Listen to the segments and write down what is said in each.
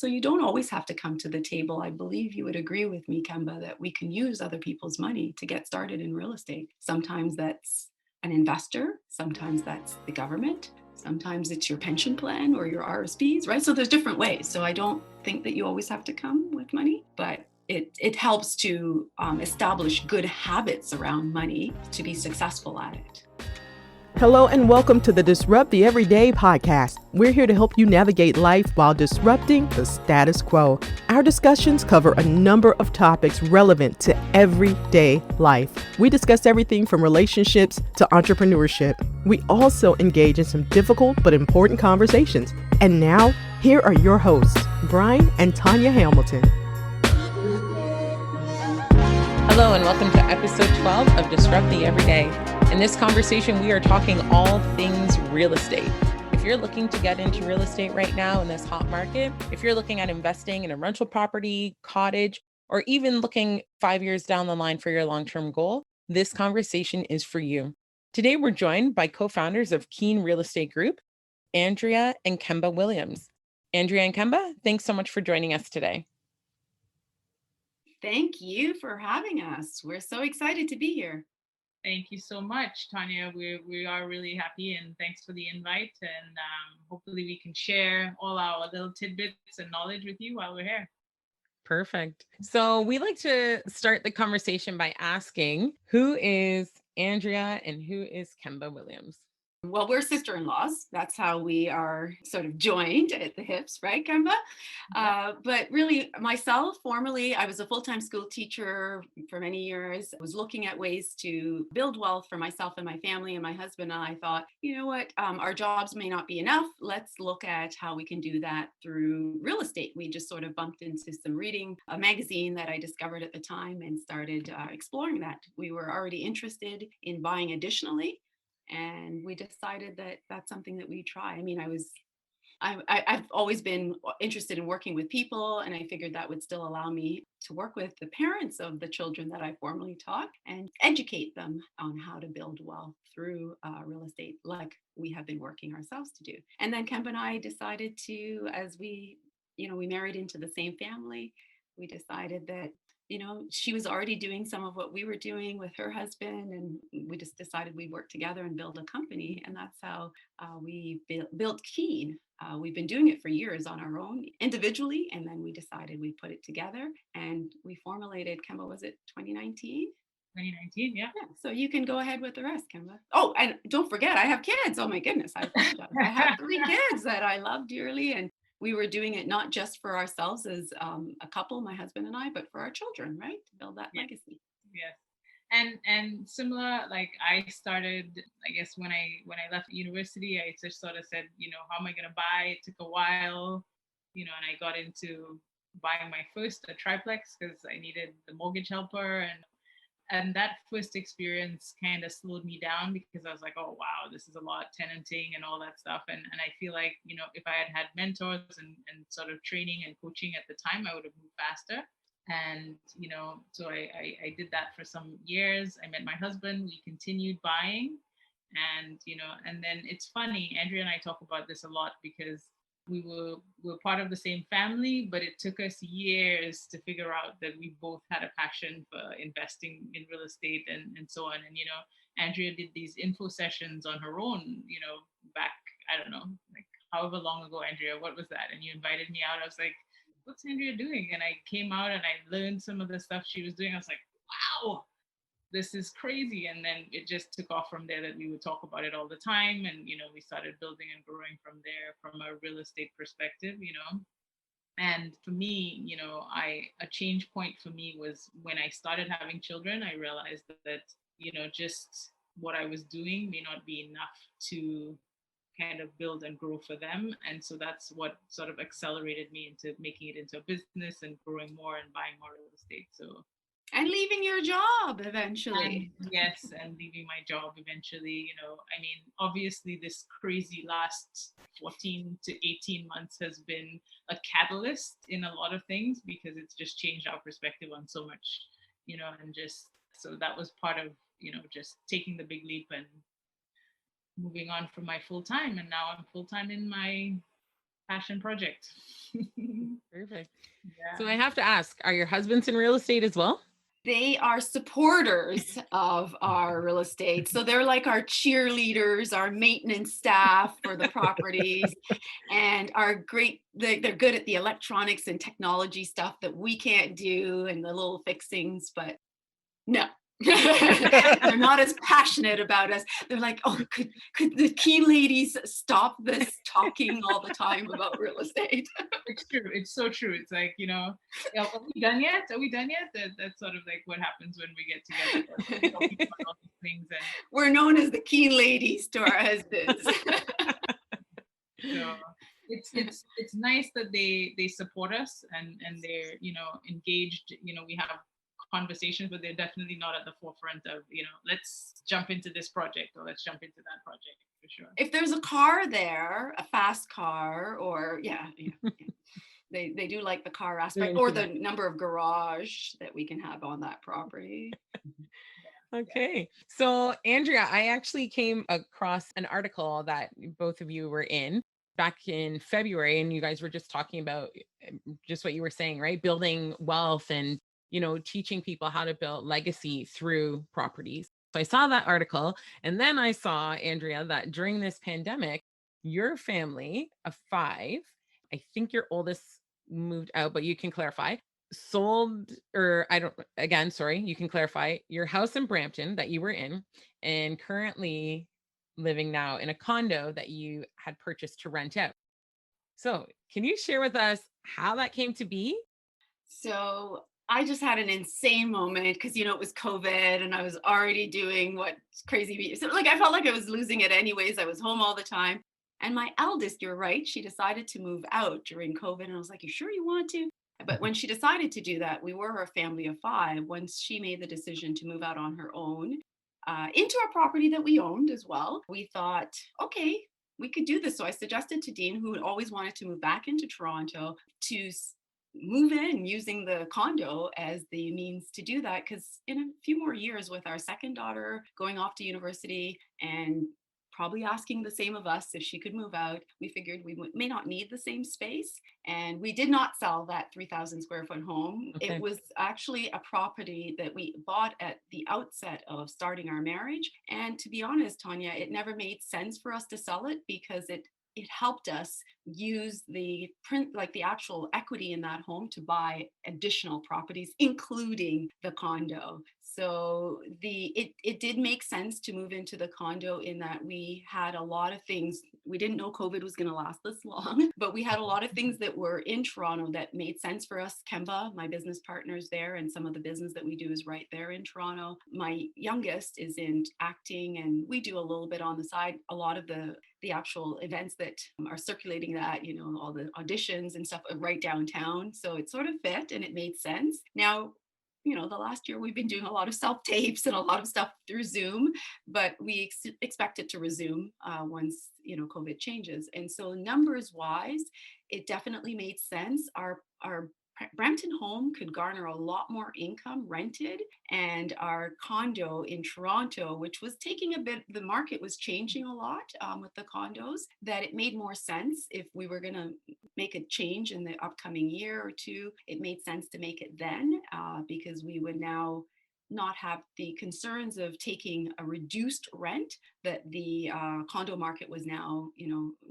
So you don't always have to come to the table. I believe you would agree with me, Kemba, that we can use other people's money to get started in real estate. Sometimes that's an investor, sometimes that's the government, sometimes it's your pension plan or your RSPs, right? So there's different ways. So I don't think that you always have to come with money, but it helps to establish good habits around money to be successful at it. Hello and welcome to the Disrupt the Everyday podcast. We're here to help you navigate life while disrupting the status quo. Our discussions cover a number of topics relevant to everyday life. We discuss everything from relationships to entrepreneurship. We also engage in some difficult but important conversations. And now, here are your hosts, Brian and Tanya Hamilton. Hello and welcome to episode 12 of Disrupt the Everyday. In this conversation, we are talking all things real estate. If you're looking to get into real estate right now in this hot market, if you're looking at investing in a rental property, cottage, or even looking 5 years down the line for your long-term goal, this conversation is for you. Today, we're joined by co-founders of KEAN Real Estate Group, Andrea and Kemba Williams. Andrea and Kemba, thanks so much for joining us today. Thank you for having us. We're so excited to be here. Thank you so much, Tanya. We are really happy, and thanks for the invite. And hopefully we can share all our little tidbits and knowledge with you while we're here. Perfect. So we like to start the conversation by asking, who is Andrea and who is Kemba Williams? Well, we're sister-in-laws. That's how we are sort of joined at the hips, right, Kemba? But really, myself, formerly, I was a full-time school teacher for many years. I was looking at ways to build wealth for myself and my family, and my husband and I thought, you know what, our jobs may not be enough. Let's look at how we can do that through real estate. We just sort of bumped into some reading, a magazine that I discovered at the time, and started exploring that. We were already interested in buying additionally. And we decided that that's something that we try. I mean, I've always been interested in working with people, and I figured that would still allow me to work with the parents of the children that I formerly taught and educate them on how to build wealth through real estate, like we have been working ourselves to do. And then Kemba and I decided to, as we married into the same family, we decided that she was already doing some of what we were doing with her husband, and we just decided we'd work together and build a company. And that's how we built KEAN. We've been doing it for years on our own individually, and then we decided we'd put it together, and we formulated, Kemba, was it 2019? 2019, yeah. So you can go ahead with the rest, Kemba. Oh, and don't forget, I have kids. Oh my goodness, I have 3 kids that I love dearly, and we were doing it not just for ourselves as a couple, my husband and I, but for our children, right? To build that legacy. Yes. And similar, like I started, I guess when I left university, I just sort of said, how am I going to buy? It took a while, and I got into buying my first triplex because I needed the mortgage helper, and that first experience kind of slowed me down because I was like, oh, wow, this is a lot, tenanting and all that stuff. And I feel like, if I had mentors and sort of training and coaching at the time, I would have moved faster. And, so I did that for some years. I met my husband, we continued buying. And, and then it's funny, Andrea and I talk about this a lot because we were part of the same family, but it took us years to figure out that we both had a passion for investing in real estate and so on. And, Andrea did these info sessions on her own, back, I don't know, like however long ago, Andrea, what was that? And you invited me out. I was like, what's Andrea doing? And I came out and I learned some of the stuff she was doing. I was like, wow, this is crazy. And then it just took off from there that we would talk about it all the time. And, we started building and growing from there from a real estate perspective, And for me, a change point for me was when I started having children. I realized that, just what I was doing may not be enough to kind of build and grow for them. And so that's what sort of accelerated me into making it into a business and growing more and buying more real estate. So And leaving your job eventually. Yes, and leaving my job eventually. Obviously this crazy last 14 to 18 months has been a catalyst in a lot of things because it's just changed our perspective on so much, and just, so that was part of, just taking the big leap and moving on from my full-time. And now I'm full-time in my passion project. Perfect. Yeah. So I have to ask, are your husbands in real estate as well? They are supporters of our real estate. So they're like our cheerleaders, our maintenance staff for the properties, and are great. They're good at the electronics and technology stuff that we can't do and the little fixings, but no. They're not as passionate about us. They're like, oh, could the KEAN ladies stop this talking all the time about real estate? It's true. It's so true. It's like, yeah, are we done yet? Are we done yet? That's sort of like what happens when we get together. Talking about all these things, and We're known as the KEAN ladies to our husbands. so it's nice that they support us, and they're engaged. We have conversations, but they're definitely not at the forefront of let's jump into this project or let's jump into that project, for sure. If there's a car there, a fast car, or yeah. They do like the car aspect or the number of garage that we can have on that property. Okay. So Andrea, I actually came across an article that both of you were in back in February, and you guys were just talking about just what you were saying, right? Building wealth and, teaching people how to build legacy through properties. So I saw that article, and then I saw, Andrea, that during this pandemic, your family of 5, I think your oldest moved out, but you can clarify, sold, or I don't, again, sorry, you can clarify, your house in Brampton that you were in, and currently living now in a condo that you had purchased to rent out. So can you share with us how that came to be? So I just had an insane moment because, it was COVID and I was already doing what crazy. So like I felt like I was losing it anyways. I was home all the time. And my eldest, you're right, she decided to move out during COVID. And I was like, you sure you want to? But when she decided to do that, we were a family of 5. Once she made the decision to move out on her own into a property that we owned as well, we thought, okay, we could do this. So I suggested to Dean, who had always wanted to move back into Toronto, to move in using the condo as the means to do that. Because in a few more years, with our second daughter going off to university and probably asking the same of us if she could move out, we figured we may not need the same space. And we did not sell that 3,000 square foot home. Okay. It was actually a property that we bought at the outset of starting our marriage. And to be honest, Tanya, it never made sense for us to sell it because it helped us use the actual equity in that home to buy additional properties, including the condo. So it did make sense to move into the condo in that we had a lot of things. We didn't know COVID was going to last this long, but we had a lot of things that were in Toronto that made sense for us. Kemba, my business partner, is there, and some of the business that we do is right there in Toronto. My youngest is in acting, and we do a little bit on the side. A lot of the actual events that are circulating that, all the auditions and stuff are right downtown. So it sort of fit and it made sense. Now, the last year we've been doing a lot of self-tapes and a lot of stuff through Zoom, but we expect it to resume once, COVID changes. And so numbers wise, it definitely made sense. Our Brampton home could garner a lot more income rented, and our condo in Toronto, which was taking a bit, the market was changing a lot with the condos, that it made more sense if we were going to make a change in the upcoming year or two. It made sense to make it then because we would now not have the concerns of taking a reduced rent that the condo market was now,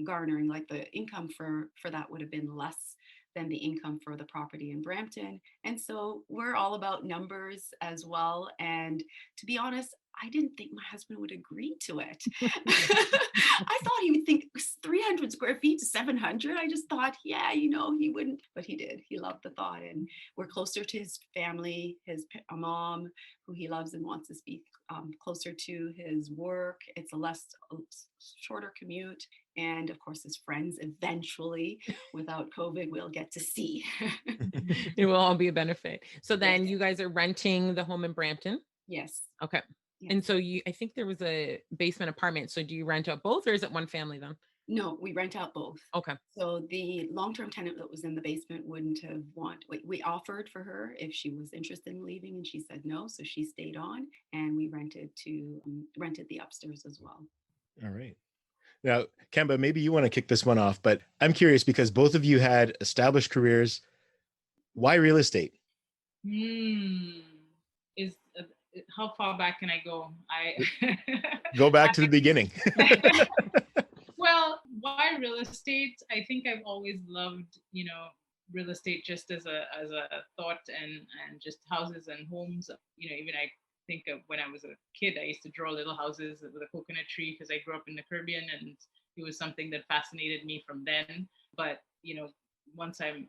garnering. Like the income for that would have been less than the income for the property in Brampton. And so we're all about numbers as well. And to be honest, I didn't think my husband would agree to it. I thought he would think 300 square feet to 700. I just thought, yeah, he wouldn't, but he did. He loved the thought. And we're closer to his family, his mom, who he loves and wants to be closer to his work. It's a shorter commute. And of course, his friends eventually, without COVID, we'll get to see. It will all be a benefit. So then Yes. you guys are renting the home in Brampton? Yes. Okay. Yes. And so I think there was a basement apartment. So do you rent out both, or is it one family then? No, we rent out both. Okay. So the long-term tenant that was in the basement wouldn't have we offered for her if she was interested in leaving, and she said no. So she stayed on, and we rented the upstairs as well. All right. Now, Kemba, maybe you want to kick this one off, but I'm curious because both of you had established careers. Why real estate? Is how far back can I go? Go back to the beginning. Well, why real estate? I think I've always loved, real estate just as a thought, and just houses and homes. Even I think of when I was a kid, I used to draw little houses with a coconut tree because I grew up in the Caribbean, and it was something that fascinated me from then. But once I'm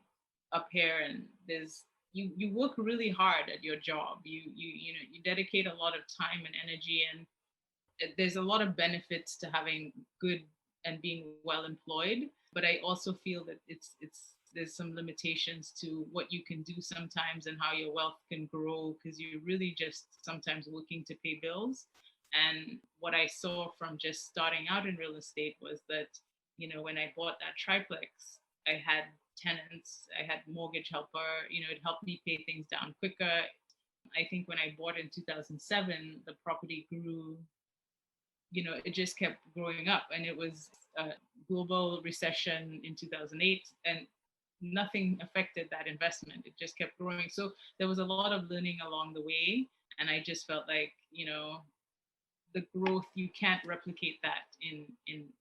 up here, and you work really hard at your job. You dedicate a lot of time and energy, and there's a lot of benefits to having good and being well employed. But I also feel that there's some limitations to what you can do sometimes and how your wealth can grow, because you're really just sometimes working to pay bills. And what I saw from just starting out in real estate was that, when I bought that triplex, I had tenants, I had mortgage helper, it helped me pay things down quicker. I think when I bought in 2007, the property grew, it just kept growing up, and it was a global recession in 2008, and nothing affected that investment. It just kept growing. So there was a lot of learning along the way. And I just felt like, the growth, you can't replicate that in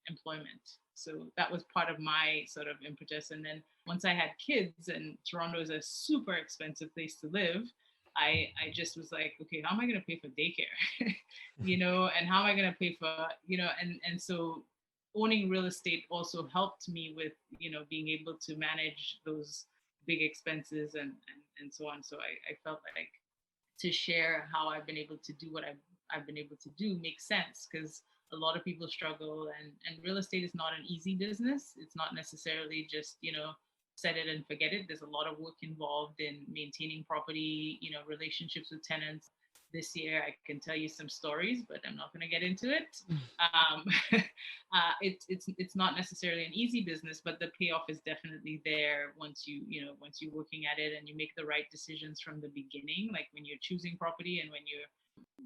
employment. So that was part of my sort of impetus. And then once I had kids, and Toronto is a super expensive place to live, I just was like, okay, how am I going to pay for daycare? And how am I going to pay for, and so owning real estate also helped me with, being able to manage those big expenses and so on. So I felt like to share how I've been able to do what I've been able to do makes sense, because a lot of people struggle, and real estate is not an easy business. It's not necessarily just, set it and forget it. There's a lot of work involved in maintaining property, relationships with tenants. This year, I can tell you some stories, but I'm not going to get into it. It's not necessarily an easy business, but the payoff is definitely there once once you're working at it and you make the right decisions from the beginning, like when you're choosing property and when you're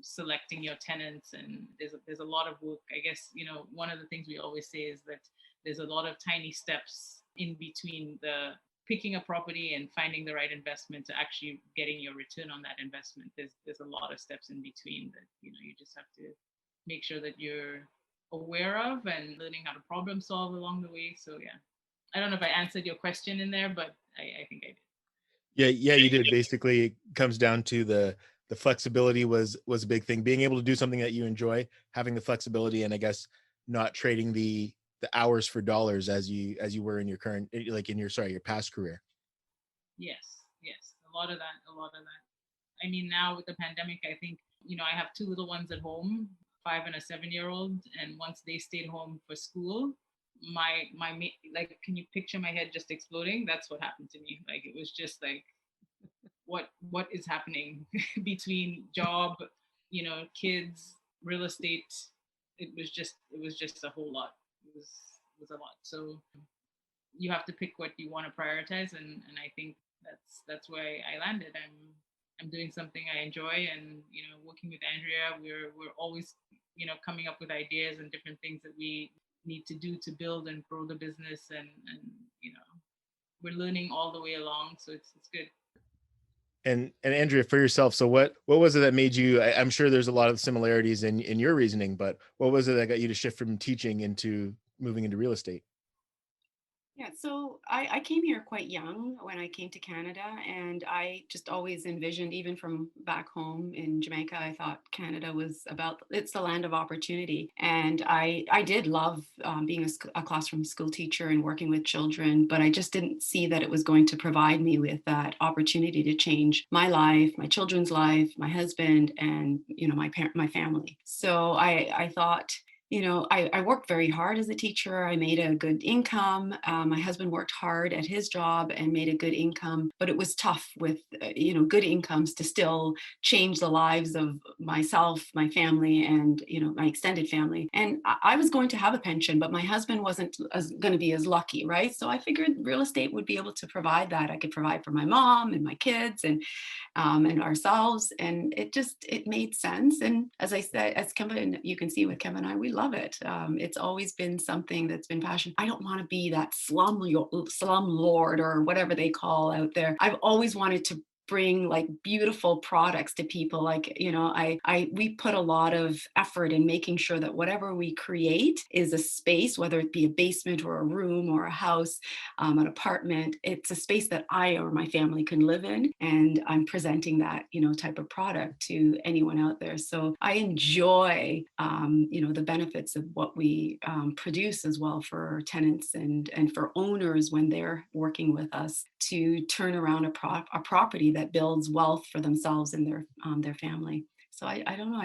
selecting your tenants. And there's a lot of work. I guess, one of the things we always say is that there's a lot of tiny steps in between the picking a property and finding the right investment to actually getting your return on that investment. There's a lot of steps in between that, you just have to make sure that you're aware of and learning how to problem solve along the way. So yeah, I don't know if I answered your question in there, but I think I did. Yeah, you did. Basically, it comes down to the flexibility was a big thing. Being able to do something that you enjoy, having the flexibility, and I guess not trading the hours for dollars as you were in your current, like in your past career. Yes, a lot of that. I mean, now with the pandemic, I think, I have two little ones at home, 5 and a 7-year-old, and once they stayed home for school, my like, can you picture my head just exploding? That's what happened to me. Like, it was just like, what is happening between job, kids, real estate. It was just a whole lot. It was a lot. So you have to pick what you want to prioritize, and I think that's where I landed. I'm doing something I enjoy, and working with Andrea, we're always coming up with ideas and different things that we need to do to build and grow the business, and we're learning all the way along, so it's good. And Andrea, for yourself, so what was it that made you, I'm sure there's a lot of similarities in your reasoning, but what was it that got you to shift from teaching into moving into real estate? Yeah, so I came here quite young when I came to Canada, and I just always envisioned, even from back home in Jamaica, I thought Canada it's the land of opportunity. And I did love being a classroom school teacher and working with children, but I just didn't see that it was going to provide me with that opportunity to change my life, my children's life, my husband, and my family. So I thought, I worked very hard as a teacher. I made a good income. My husband worked hard at his job and made a good income, but it was tough with, good incomes to still change the lives of myself, my family, and, my extended family. And I was going to have a pension, but my husband wasn't going to be as lucky, right? So I figured real estate would be able to provide that. I could provide for my mom and my kids and ourselves. And it made sense. And as I said, as Kemba, and you can see with Kemba and I, we love it. It's always been something that's been passion. I don't want to be that slum lord or whatever they call out there. I've always wanted to bring like beautiful products to people. Like, we put a lot of effort in making sure that whatever we create is a space, whether it be a basement or a room or a house, an apartment, it's a space that I or my family can live in. And I'm presenting that, type of product to anyone out there. So I enjoy, the benefits of what we produce as well for tenants and for owners when they're working with us to turn around a property that builds wealth for themselves and their family. So I don't know.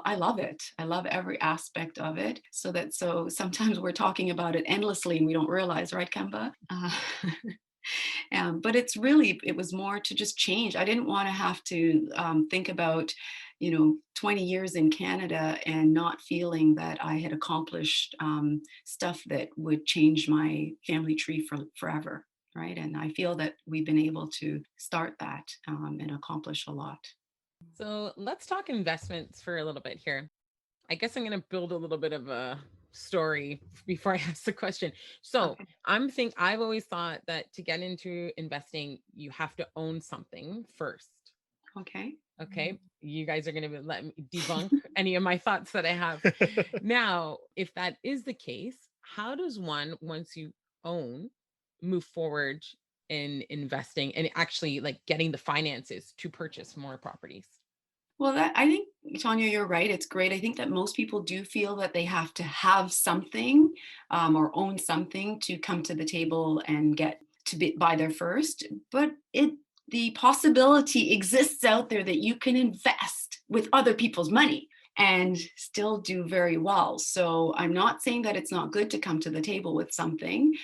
I love it. I love every aspect of it. So sometimes we're talking about it endlessly and we don't realize, right, Kemba? But it was more to just change. I didn't want to have to think about, 20 years in Canada and not feeling that I had accomplished stuff that would change my family tree forever. Right. And I feel that we've been able to start that and accomplish a lot. So let's talk investments for a little bit here. I guess I'm going to build a little bit of a story before I ask the question. So Okay. I've always thought that to get into investing, you have to own something first. Okay. Okay. You guys are going to let me debunk any of my thoughts that I have. Now, if that is the case, how does one, once you own, move forward in investing and actually like getting the finances to purchase more properties? Well, I think, Tanya, you're right. It's great. I think that most people do feel that they have to have something or own something to come to the table and get to buy their first. But the possibility exists out there that you can invest with other people's money and still do very well. So I'm not saying that it's not good to come to the table with something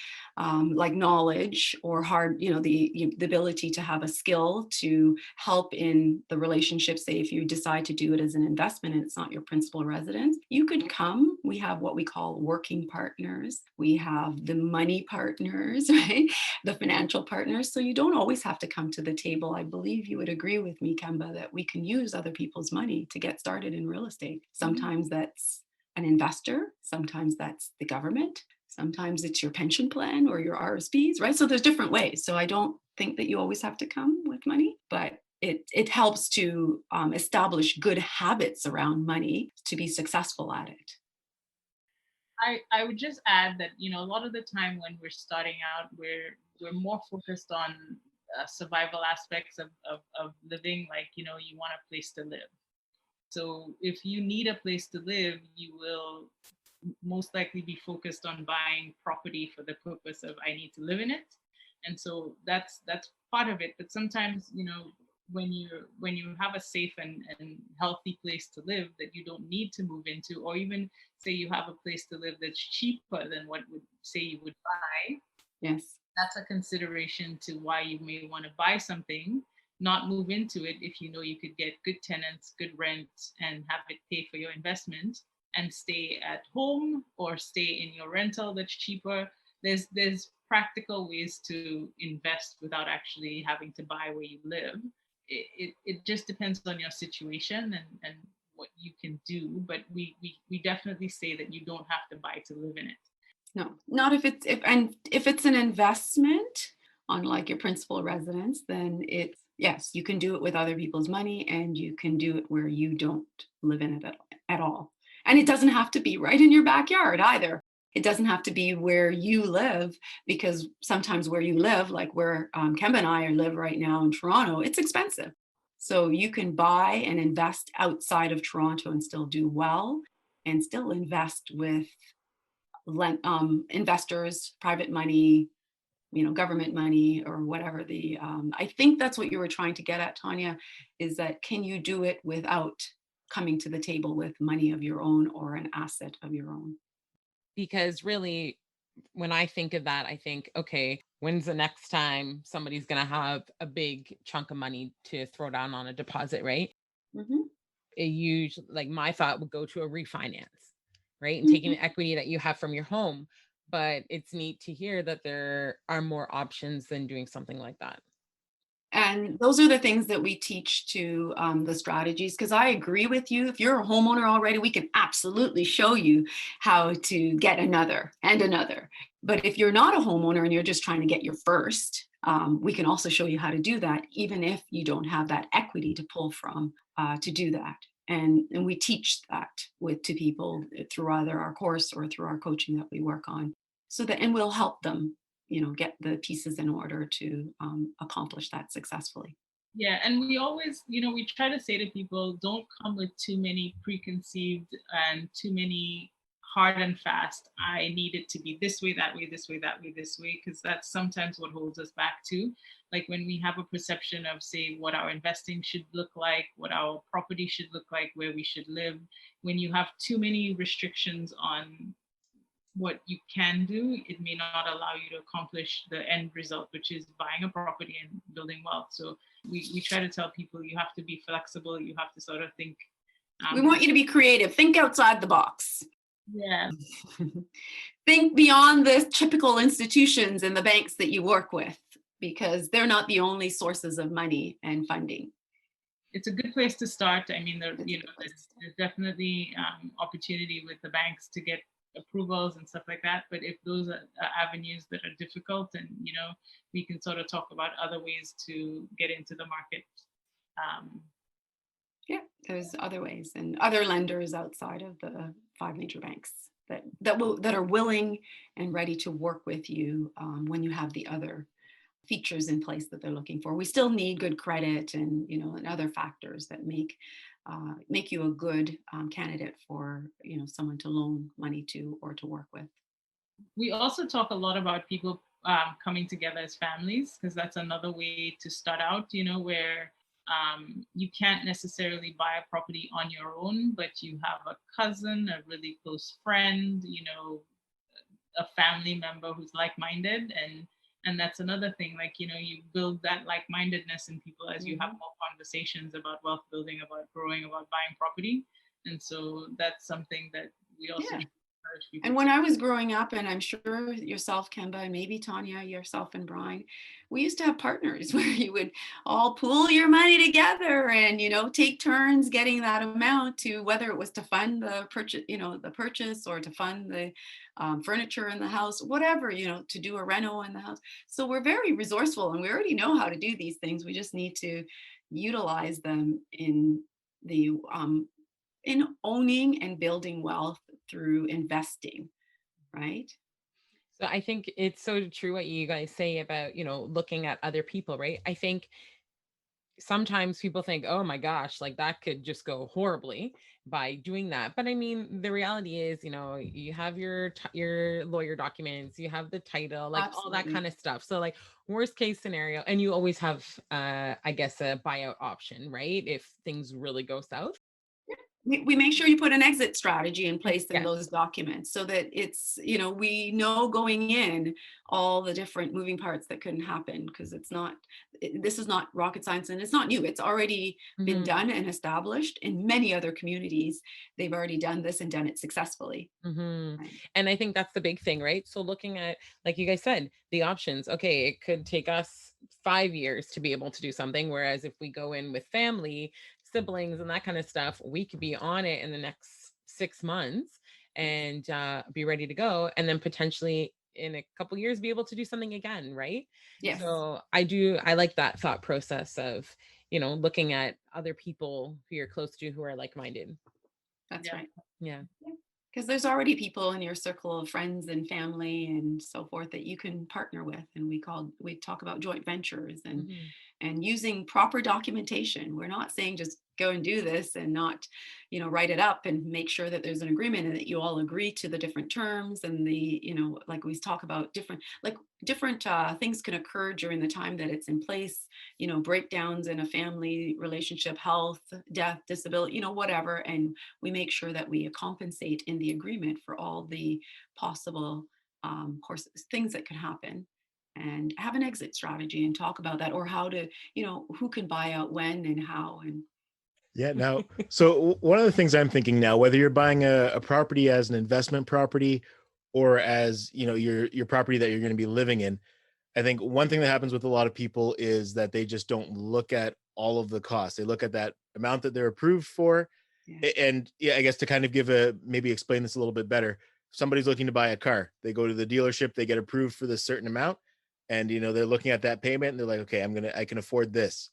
like knowledge or the ability to have a skill to help in the relationship. Say if you decide to do it as an investment and it's not your principal residence, you could come. We have what we call working partners. We have the money partners, right? The financial partners. So you don't always have to come to the table. I believe you would agree with me, Kemba, that we can use other people's money to get started in real estate. Sometimes that's an investor. Sometimes that's the government. Sometimes it's your pension plan or your RSPs, right? So there's different ways. So I don't think that you always have to come with money, but it helps to establish good habits around money to be successful at it. I would just add that, a lot of the time when we're starting out, we're more focused on survival aspects of living, like, you want a place to live. So if you need a place to live, you will most likely be focused on buying property for the purpose of I need to live in it. And so that's part of it. But sometimes, when you have a safe and healthy place to live that you don't need to move into, or even say you have a place to live that's cheaper than what would say you would buy. Yes. That's a consideration to why you may want to buy something, not move into it if you know you could get good tenants, good rent, and have it pay for your investment and stay at home or stay in your rental that's cheaper. There's practical ways to invest without actually having to buy where you live. It just depends on your situation and what you can do, but we definitely say that you don't have to buy to live in it. No, not if it's an investment on like your principal residence, then yes, you can do it with other people's money and you can do it where you don't live in it at all. And it doesn't have to be right in your backyard either. It doesn't have to be where you live, because sometimes where you live, like where Kemba and I live right now in Toronto, it's expensive. So you can buy and invest outside of Toronto and still do well and still invest with investors, private money, government money or whatever. I think that's what you were trying to get at, Tanya, is that can you do it without coming to the table with money of your own or an asset of your own? Because really, when I think of that, I think, okay, when's the next time somebody's going to have a big chunk of money to throw down on a deposit, right? Mm-hmm. It usually, like my thought would go to a refinance, right? And Mm-hmm. taking the equity that you have from your home. But it's neat to hear that there are more options than doing something like that. And those are the things that we teach to the strategies, because I agree with you. If you're a homeowner already, we can absolutely show you how to get another and another. But if you're not a homeowner and you're just trying to get your first, we can also show you how to do that, even if you don't have that equity to pull from to do that. And we teach that to people through either our course or through our coaching that we work on, so that, and we'll help them, get the pieces in order to accomplish that successfully. Yeah, and we always, we try to say to people, don't come with too many preconceived and too many hard and fast, I need it to be this way, that way, this way, that way, this way, because that's sometimes what holds us back too. Like when we have a perception of, say, what our investing should look like, what our property should look like, where we should live, when you have too many restrictions on what you can do, it may not allow you to accomplish the end result, which is buying a property and building wealth. So we try to tell people you have to be flexible, you have to sort of think. We want you to be creative, think outside the box. Yeah. Think beyond the typical institutions and the banks that you work with, because they're not the only sources of money and funding. It's a good place to start. I mean, there's definitely opportunity with the banks to get approvals and stuff like that. But if those are avenues that are difficult, and we can sort of talk about other ways to get into the market. Yeah, there's other ways and other lenders outside of the 5 major banks that are willing and ready to work with you when you have the other features in place that they're looking for. We still need good credit and and other factors that make you a good candidate for someone to loan money to or to work with. We also talk a lot about people coming together as families, because that's another way to start out, where you can't necessarily buy a property on your own, but you have a cousin, a really close friend, a family member who's like-minded, and that's another thing. Like, you build that like-mindedness in people as you have more conversations about wealth building, about growing, about buying property. And so that's something that we also encourage people. And when I was growing up, and I'm sure yourself, Kemba, and maybe Tanya, yourself and Brian, we used to have partners where you would all pool your money together and, take turns getting that amount, to whether it was to fund the purchase, or to fund the furniture in the house, whatever, to do a reno in the house. So we're very resourceful and we already know how to do these things. We just need to utilize them in owning and building wealth through investing, right? So I think it's so true what you guys say about, looking at other people, right? I think sometimes people think, oh my gosh, like that could just go horribly by doing that. But I mean, the reality is, you have your lawyer documents, you have the title, like all that kind of stuff. So like worst case scenario, and you always have, I guess, a buyout option, right? If things really go south. We make sure you put an exit strategy in place in those documents, so that it's, we know going in all the different moving parts that couldn't happen, because this is not rocket science and it's not new. It's already been done and established in many other communities. They've already done this and done it successfully. Right? And I think that's the big thing, right? So looking at, like you guys said, the options, okay, it could take us 5 years to be able to do something. Whereas if we go in with family, siblings and that kind of stuff, we could be on it in the next 6 months and be ready to go, and then potentially in a couple of years be able to do something again, right? Yes. So I like that thought process of looking at other people who you're close to who are like-minded. That's right. Yeah. Because there's already people in your circle of friends and family and so forth that you can partner with, and we talk about joint ventures and using proper documentation. We're not saying just go and do this and not, write it up, and make sure that there's an agreement and that you all agree to the different terms and the, like we talk about different things can occur during the time that it's in place, breakdowns in a family relationship, health, death, disability, whatever. And we make sure that we compensate in the agreement for all the possible courses, things that could happen, and have an exit strategy and talk about that, or how to, who can buy out when and how. And yeah. Now, so one of the things I'm thinking now, whether you're buying a property as an investment property or as, your property that you're going to be living in, I think one thing that happens with a lot of people is that they just don't look at all of the costs. They look at that amount that they're approved for. Yeah. And yeah, I guess to kind of give a, maybe explain this a little bit better, somebody's looking to buy a car, they go to the dealership, they get approved for this certain amount, and they're looking at that payment and they're like, okay, I can afford this.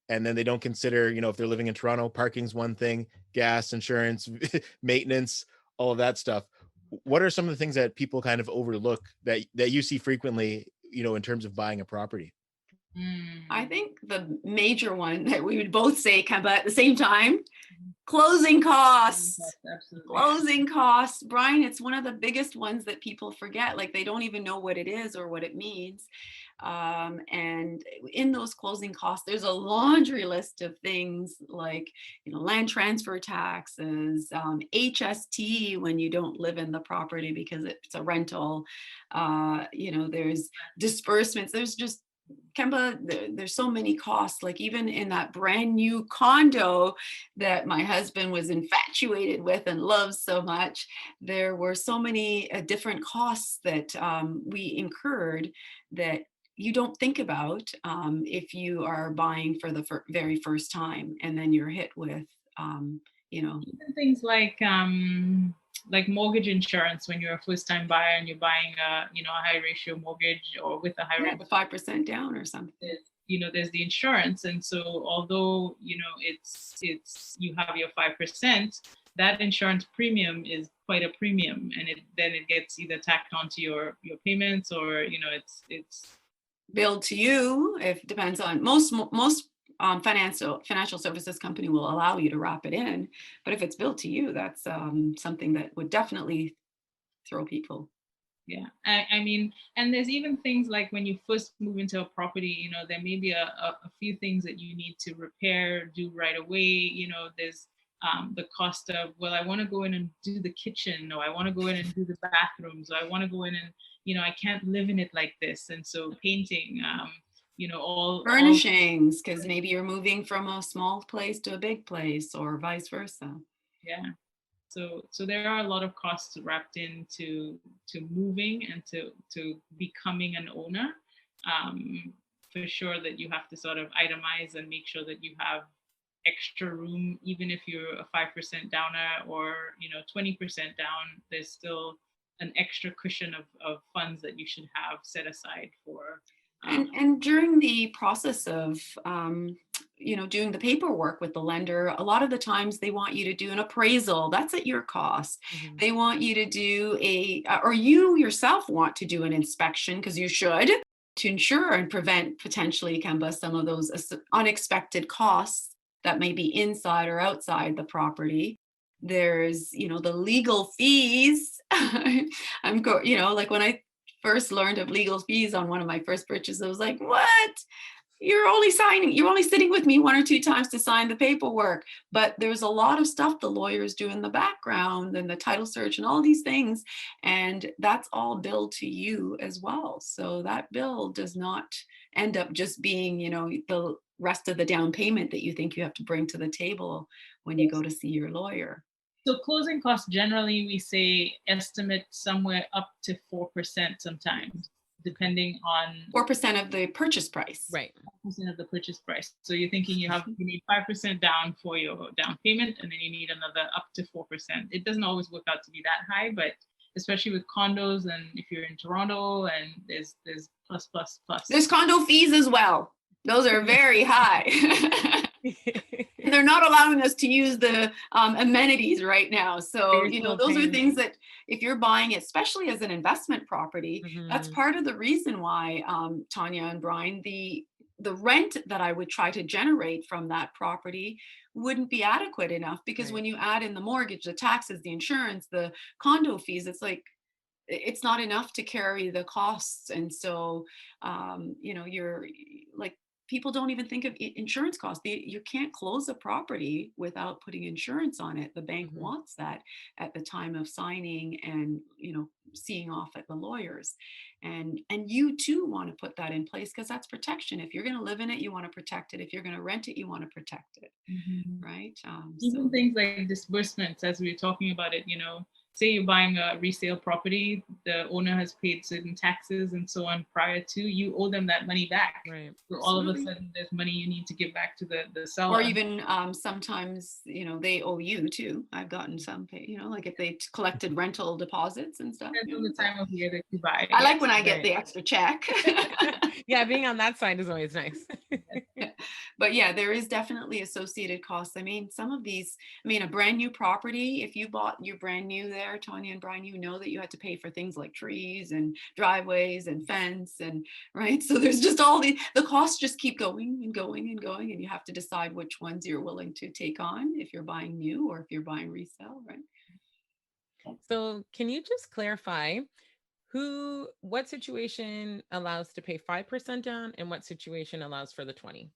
And then they don't consider, if they're living in Toronto, parking's one thing, gas, insurance, maintenance, all of that stuff. What are some of the things that people kind of overlook that you see frequently, in terms of buying a property? I think the major one that we would both say, Kemba, at the same time, closing costs. Yes, absolutely. Closing costs, Brian, it's one of the biggest ones that people forget. Like they don't even know what it is or what it means. And in those closing costs, there's a laundry list of things like, land transfer taxes, HST when you don't live in the property because it's a rental. There's disbursements. There's just Kemba, there's so many costs, like even in that brand new condo that my husband was infatuated with and loves so much, there were so many different costs that we incurred that you don't think about if you are buying for the very first time, and then you're hit with, Even things like mortgage insurance when you're a first-time buyer and you're buying a high ratio mortgage or with a high rate, the 5% down or something. There's the insurance, and so although it's you have your 5%, that insurance premium is quite a premium, and then it gets either tacked onto your payments or it's billed to you. If depends on most financial services company will allow you to wrap it in, but if it's billed to you, that's something that would definitely throw people. Yeah, I mean, and there's even things like when you first move into a property, there may be a few things that you need to repair, do right away. There's the cost of, well, I want to go in and do the kitchen, or I want to go in and do the bathrooms, or I want to go in and, I can't live in it like this. And so painting, all furnishings, because maybe you're moving from a small place to a big place or vice versa. Yeah. So there are a lot of costs wrapped into moving and to becoming an owner. For sure that you have to sort of itemize and make sure that you have extra room, even if you're a 5% downer or 20% down, there's still an extra cushion of funds that you should have set aside for. And during the process of doing the paperwork with the lender, a lot of the times they want you to do an appraisal. That's at your cost. Mm-hmm. They want you to do or you yourself want to do an inspection, because you should, to ensure and prevent potentially, Kemba, some of those unexpected costs that may be inside or outside the property. There's, the legal fees. Like when I first learned of legal fees on one of my first purchases, I was like, what? You're only sitting with me one or two times to sign the paperwork. But there's a lot of stuff the lawyers do in the background and the title search and all these things. And that's all billed to you as well. So that bill does not end up just being, the rest of the down payment that you think you have to bring to the table when you go to see your lawyer. So closing costs, generally, we say estimate somewhere up to 4% sometimes, depending on 4% of the purchase price. Right. 4% of the purchase price. So you're thinking you need 5% down for your down payment, and then you need another up to 4%. It doesn't always work out to be that high, but especially with condos, and if you're in Toronto, and there's plus. There's condo fees as well. Those are very high. They're not allowing us to use the amenities right now. So, those are things that if you're buying it, especially as an investment property, that's part of the reason why, Tanya and Brian, the rent that I would try to generate from that property wouldn't be adequate enough, because when you add in the mortgage, the taxes, the insurance, the condo fees, it's not enough to carry the costs. And so, you're like, people don't even think of insurance costs. You can't close a property without putting insurance on it. The bank wants that at the time of signing and, seeing off at the lawyers. And you too want to put that in place because that's protection. If you're going to live in it, you want to protect it. If you're going to rent it, you want to protect it. Mhm. Right. Even things like disbursements, as we were talking about it, say you're buying a resale property, the owner has paid certain taxes and so on prior to, you owe them that money back. Right. So all of a sudden there's money you need to give back to the seller. Or even sometimes, they owe you too. I've gotten some pay, like if they collected rental deposits and stuff. Depends on the time of year that you buy. I like when I get Right. the extra check. Yeah, being on that side is always nice. But yeah, there is definitely associated costs. Some of these, a brand new property, if you bought your brand new there, Tanya and Brian, that you had to pay for things like trees and driveways and fence and right. So there's just all the costs just keep going and going and going. And you have to decide which ones you're willing to take on if you're buying new or if you're buying resale, right? So can you just clarify what situation allows to pay 5% down and what situation allows for the 20?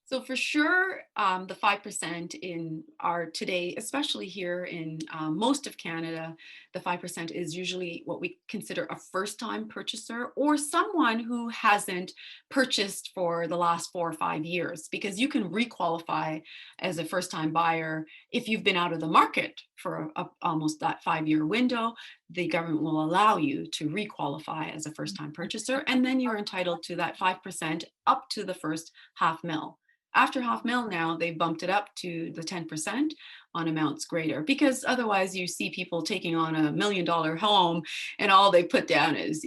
So for sure, the 5% in our today, especially here in most of Canada, the 5% is usually what we consider a first-time purchaser or someone who hasn't purchased for the last 4 or 5 years, because you can requalify as a first-time buyer if you've been out of the market for almost that 5-year window. The government will allow you to requalify as a first-time purchaser, and then you're entitled to that 5% up to the first $500,000. After $500,000 now, they bumped it up to the 10% on amounts greater, because otherwise you see people taking on $1 million home and all they put down is,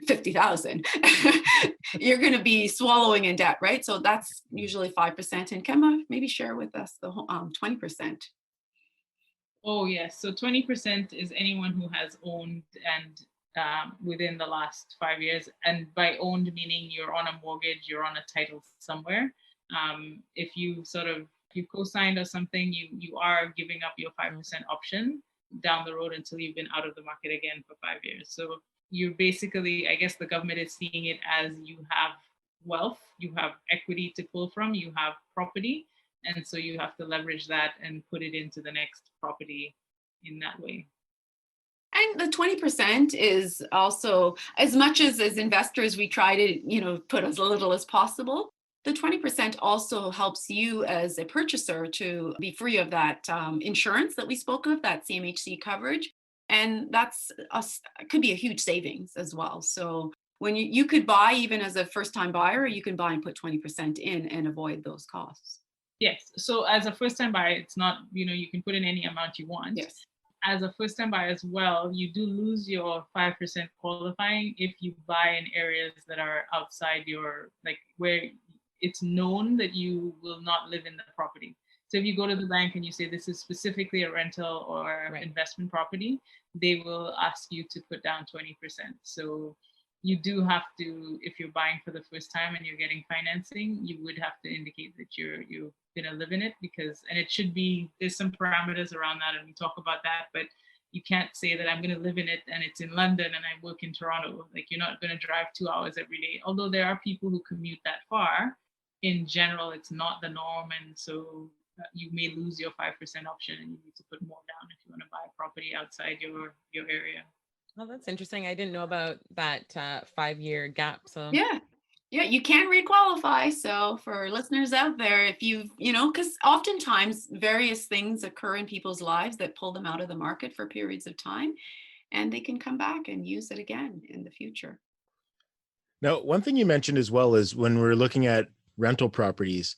50,000. You're going to be swallowing in debt, right? So that's usually 5%. And Kemba, maybe share with us the 20%. Oh, yes. So 20% is anyone who has owned and within the last 5 years. And by owned, meaning you're on a mortgage, you're on a title somewhere. If you co-signed or something, you are giving up your 5% option down the road until you've been out of the market again for 5 years. So you're basically, I guess the government is seeing it as you have wealth, you have equity to pull from, you have property. And so you have to leverage that and put it into the next property in that way. And the 20% is also, as much as investors, we try to, put as little as possible. The 20% also helps you as a purchaser to be free of that insurance that we spoke of, that CMHC coverage. And could be a huge savings as well. So when you could buy, even as a first-time buyer, you can buy and put 20% in and avoid those costs. Yes. So as a first-time buyer, it's not, you can put in any amount you want. Yes. As a first-time buyer as well, you do lose your 5% qualifying if you buy in areas that are outside where it's known that you will not live in the property. So if you go to the bank and you say this is specifically a rental or investment property, they will ask you to put down 20%. So you do have to, if you're buying for the first time and you're getting financing, you would have to indicate that you're going to live in it, and it should be, there's some parameters around that and we talk about that, but you can't say that I'm going to live in it and it's in London and I work in Toronto. Like, you're not going to drive 2 hours every day. Although there are people who commute that far, in general, it's not the norm. And so you may lose your 5% option and you need to put more down if you want to buy a property outside your area. Well, that's interesting. I didn't know about that 5-year gap. So yeah, you can requalify. So for listeners out there, if because oftentimes various things occur in people's lives that pull them out of the market for periods of time, and they can come back and use it again in the future. Now, one thing you mentioned as well is when we're looking at rental properties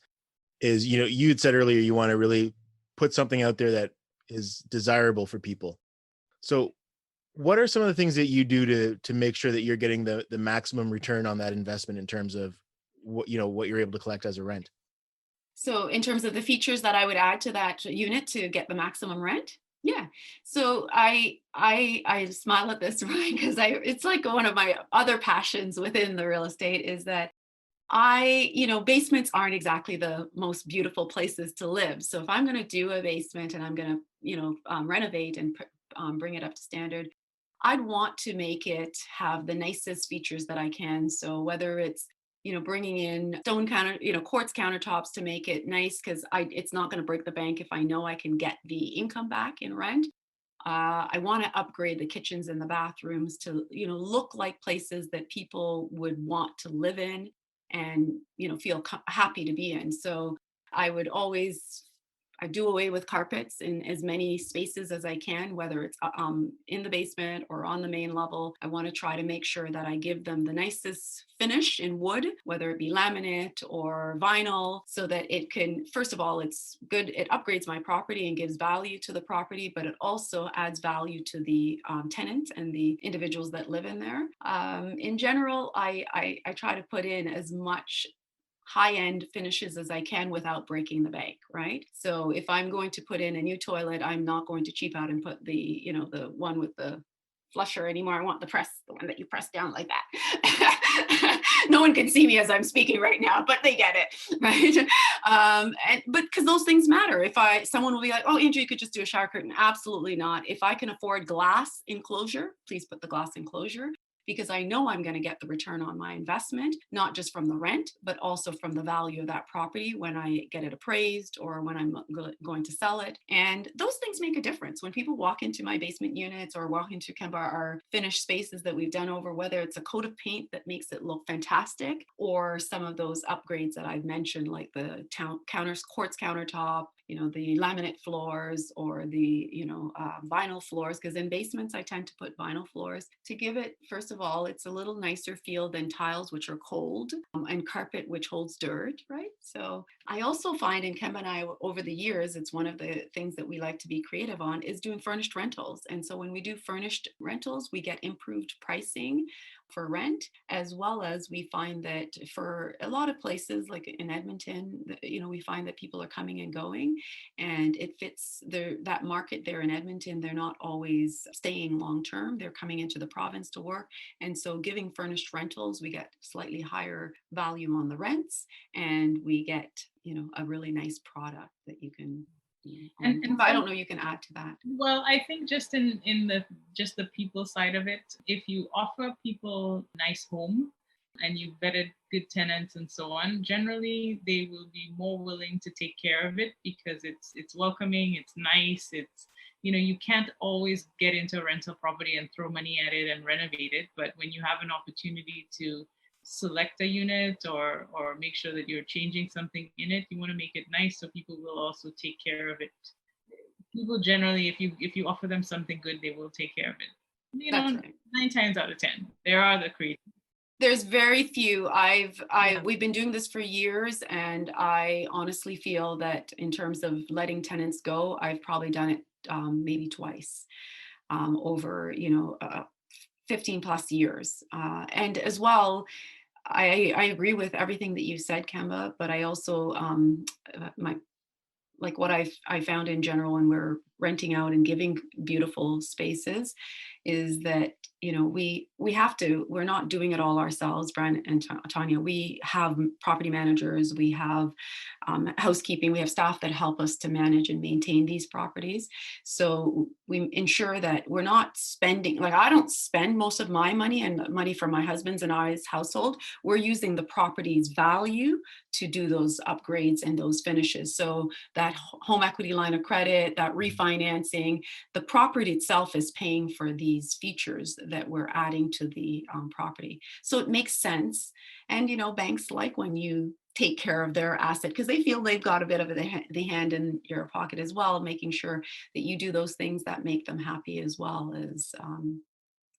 is, you had said earlier, you want to really put something out there that is desirable for people. So what are some of the things that you do to make sure that you're getting the maximum return on that investment in terms of what you're able to collect as a rent? So in terms of the features that I would add to that unit to get the maximum rent? Yeah. So I smile at this, right? Because it's like one of my other passions within the real estate is that basements aren't exactly the most beautiful places to live. So if I'm going to do a basement and I'm going to, renovate and bring it up to standard, I'd want to make it have the nicest features that I can. So whether it's, bringing in quartz countertops to make it nice, because it's not going to break the bank if I know I can get the income back in rent. I want to upgrade the kitchens and the bathrooms to, look like places that people would want to live in and, feel happy to be in. So I do away with carpets in as many spaces as I can, whether it's in the basement or on the main level. I want to try to make sure that I give them the nicest finish in wood, whether it be laminate or vinyl, so that it can, first of all, it's good. It upgrades my property and gives value to the property, but it also adds value to the tenants and the individuals that live in there. In general, I try to put in as much high-end finishes as I can without breaking the bank, right? So if I'm going to put in a new toilet, I'm not going to cheap out and put the one with the flusher anymore. I want the one that you press down like that. No one can see me as I'm speaking right now, but they get it, right? But because those things matter. Someone will be like, "Oh, Andrea, you could just do a shower curtain." Absolutely not. If I can afford glass enclosure, please put the glass enclosure, because I know I'm going to get the return on my investment, not just from the rent, but also from the value of that property when I get it appraised or when I'm going to sell it. And those things make a difference. When people walk into my basement units or walk into Kemba, our finished spaces that we've done over, whether it's a coat of paint that makes it look fantastic, or some of those upgrades that I've mentioned, like the quartz countertop, the laminate floors, or the, vinyl floors, because in basements, I tend to put vinyl floors to give it, first of all, it's a little nicer feel than tiles, which are cold, and carpet, which holds dirt, right? So I also find in Kemba and I, over the years, it's one of the things that we like to be creative on, is doing furnished rentals. And so when we do furnished rentals, we get improved pricing for rent, as well as we find that for a lot of places, like in Edmonton, we find that people are coming and going, and it fits that market there in Edmonton. They're not always staying long term. They're coming into the province to work. And so giving furnished rentals, we get slightly higher volume on the rents, and we get, a really nice product that you can, and I don't know, you can add to that. Well, I think just in the people side of it, if you offer people nice home and you've vetted good tenants and so on, generally they will be more willing to take care of it because it's welcoming, it's nice, it's, you can't always get into a rental property and throw money at it and renovate it, but when you have an opportunity to select a unit or make sure that you're changing something in it, you want to make it nice so people will also take care of it. People generally, if you offer them something good, they will take care of it. That's right. 9 times out of 10, there are the creators. There's very few. We've been doing this for years, and I honestly feel that in terms of letting tenants go, I've probably done it maybe twice over 15 plus years. And as well, I agree with everything that you said, Kemba, but I also what I found in general when we're renting out and giving beautiful spaces is that we're not doing it all ourselves, Brian and Tanya. We have property managers, we have housekeeping, we have staff that help us to manage and maintain these properties. So we ensure that we're not spending, I don't spend most of my money and money from my husband's and I's household. We're using the property's value to do those upgrades and those finishes. So that home equity line of credit, that refinancing, the property itself is paying for these features that we're adding to the property. So it makes sense. And, banks like when you take care of their asset because they feel they've got a bit of the hand in your pocket as well, making sure that you do those things that make them happy as well as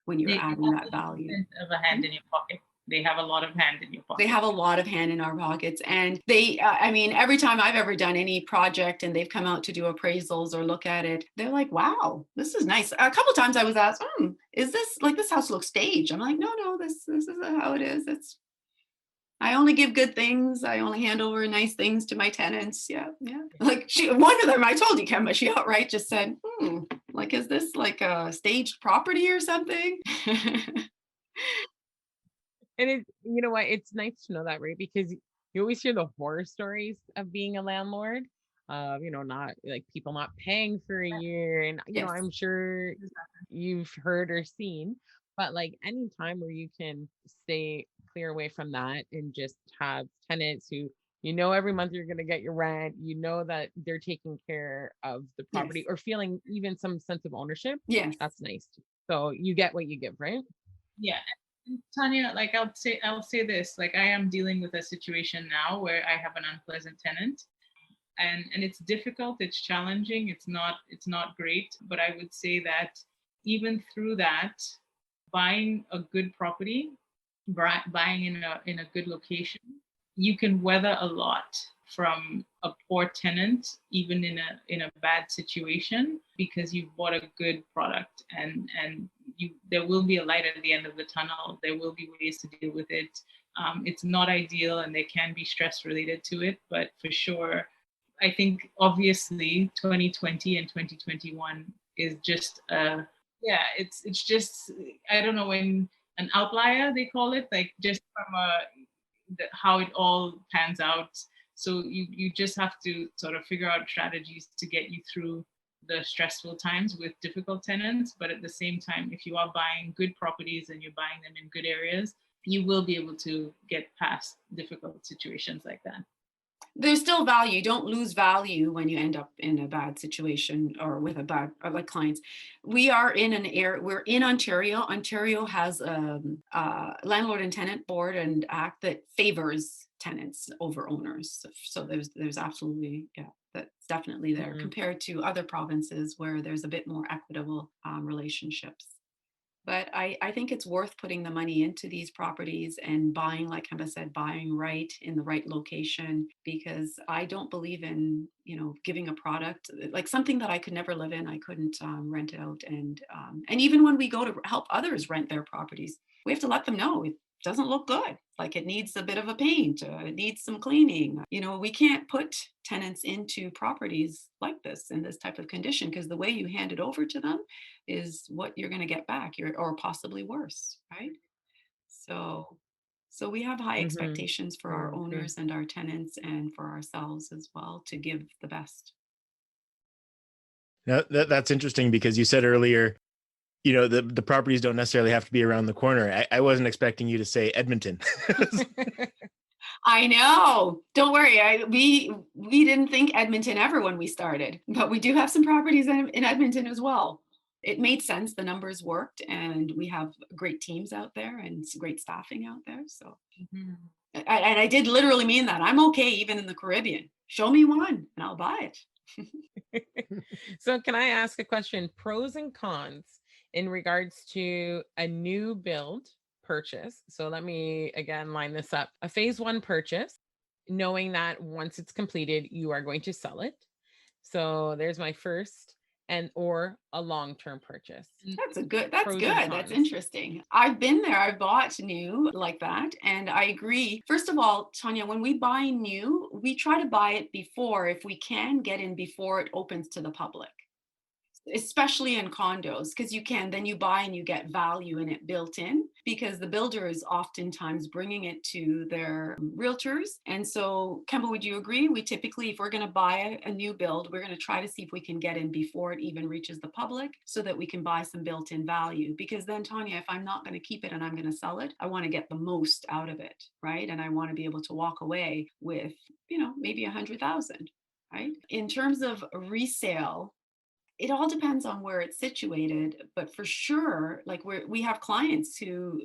when you're adding that value. Of a hand in your pocket. They have a lot of hand in your pocket. They have a lot of hand in our pockets. And every time I've ever done any project and they've come out to do appraisals or look at it, they're like, wow, this is nice. A couple of times I was asked, is this this house looks staged? I'm like, no, this is how it is. I only give good things. I only hand over nice things to my tenants. Yeah. Like one of them, I told you, Kemba, she outright just said, is this like a staged property or something? And you know what? It's nice to know that, right? Because you always hear the horror stories of being a landlord, not like people not paying for a year. And, Yes. I'm sure you've heard or seen, but any time where you can stay clear away from that and just have tenants who You know, every month you're going to get your rent. You know that they're taking care of the property Yes. or feeling even some sense of ownership. Yes. That's nice. So you get what you give, right? Yeah. And Tanya, like I'll say this, like I am dealing with a situation now where I have an unpleasant tenant, and it's difficult, it's challenging, it's not great, but I would say that even through that, buying a good property, buying in a good location, you can weather a lot from a poor tenant, even in a bad situation, because you've bought a good product, and you there will be a light at the end of the tunnel. There will be ways to deal with it. It's not ideal, and there can be stress related to it, but for sure, I think obviously 2020 and 2021 is just yeah, it's just, I don't know, when an outlier they call it, like just from how it all pans out. So you just have to sort of figure out strategies to get you through the stressful times with difficult tenants. But at the same time, if you are buying good properties and you're buying them in good areas, you will be able to get past difficult situations like that. There's still value. You don't lose value when you end up in a bad situation or with a bad, or like clients. We are in an area, we're in Ontario. Ontario has a landlord and tenant board and act that favors tenants over owners. So there's absolutely, yeah, that's definitely there compared to other provinces where there's a bit more equitable relationships. But I think it's worth putting the money into these properties and buying, like Kemba said, buying right in the right location, because I don't believe in, giving a product like something that I could never live in. I couldn't rent out. And even when we go to help others rent their properties, we have to let them know it doesn't look good. Like it needs a bit of a paint, it needs some cleaning. We can't put tenants into properties like this in this type of condition, because the way you hand it over to them is what you're going to get back, or possibly worse, right? So we have high expectations for our owners and our tenants and for ourselves as well to give the best. Now, that's interesting because you said earlier, the properties don't necessarily have to be around the corner. I wasn't expecting you to say Edmonton. I know. Don't worry. We didn't think Edmonton ever when we started, but we do have some properties in Edmonton as well. It made sense. The numbers worked, and we have great teams out there and great staffing out there. So, and I did literally mean that. I'm okay even in the Caribbean. Show me one and I'll buy it. So can I ask a question? Pros and cons in regards to a new build purchase. So let me again line this up. A phase one purchase, knowing that once it's completed, you are going to sell it. So there's my first, or a long-term purchase. That's good. That's interesting. I've been there. I bought new like that. And I agree. First of all, Tanya, when we buy new, we try to buy it before, if we can get in before it opens to the public, especially in condos, because then you buy and you get value in it built in, because the builder is oftentimes bringing it to their realtors. And so, Kemba, would you agree? We typically, if we're going to buy a new build, we're going to try to see if we can get in before it even reaches the public, so that we can buy some built-in value. Because then, Tanya, if I'm not going to keep it and I'm going to sell it, I want to get the most out of it, right? And I want to be able to walk away with, maybe 100,000, right? In terms of resale, it all depends on where it's situated, but for sure, like we have clients who,